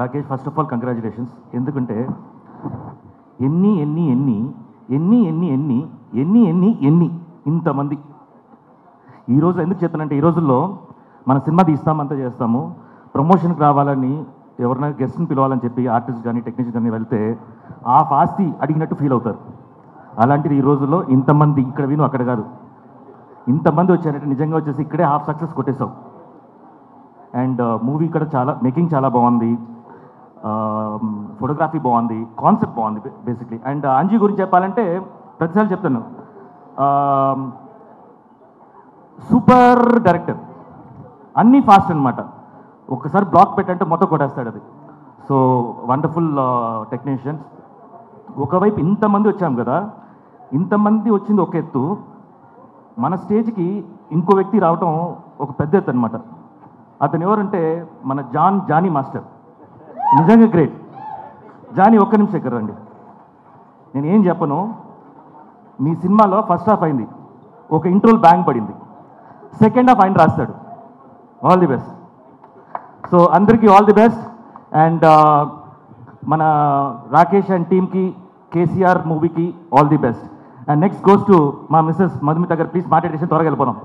Rakesh, first of all congratulations. ఎందుకంటే ఎన్ని ఎన్ని ఎన్ని ఎన్ని ఎన్ని ఎన్ని ఎన్ని ఎన్ని ఎన్ని ఇంతమంది ఈరోజు ఎందుకు చెప్తానంటే, ఈ రోజుల్లో మన సినిమా తీస్తామంతా చేస్తాము, ప్రమోషన్కి రావాలని ఎవరైనా గెస్ట్ని పిలవాలని చెప్పి ఆర్టిస్ట్ కానీ టెక్నీషియన్ కానీ వెళ్తే ఆ ఫాస్తి అడిగినట్టు ఫీల్ అవుతారు. అలాంటిది ఈ రోజుల్లో ఇంతమంది ఇక్కడ విను అక్కడ కాదు, ఇంతమంది వచ్చారంటే నిజంగా వచ్చేసి ఇక్కడే హాఫ్ సక్సెస్ కొట్టేశావు. అండ్ మూవీ ఇక్కడ చాలా మేకింగ్ చాలా బాగుంది, ఫోటోగ్రఫీ బాగుంది, కాన్సెప్ట్ బాగుంది బేసిక్లీ. అండ్ అంజీ గురించి చెప్పాలంటే ప్రతిసారి చెప్తాను, సూపర్ డైరెక్టర్, అన్నీ ఫాస్ట్ అనమాట. ఒక్కసారి బ్లాక్ పెట్టంటే మొత్తం కొట్టేస్తాడు అది. So wonderful technicians. ఒకవైపు ఇంతమంది వచ్చాం కదా, ఇంతమంది వచ్చింది ఒక ఎత్తు, మన స్టేజ్కి ఇంకో వ్యక్తి రావటం ఒక పెద్ద ఎత్తు అనమాట. అతను ఎవరంటే మన జానీ మాస్టర్. నిజంగా గ్రేట్. జానీ, ఒక్క నిమిషం ఇక్కడ రండి. నేను ఏం చెప్పను, మీ సినిమాలో ఫస్ట్ హాఫ్ అయింది, ఒక ఇంట్రోల్ బ్యాంక్ పడింది, సెకండ్ హాఫ్ ఆయన రాస్తాడు. All the best. సో అందరికీ ఆల్ ది బెస్ట్. అండ్ మన రాకేష్ అండ్ టీమ్కి, కేసీఆర్ మూవీకి all the best. And next goes to మా మిస్సెస్ మధుమిత గారు. ప్లీజ్ మాట్లాడేసి త్వరగా వెళ్ళిపోదాం.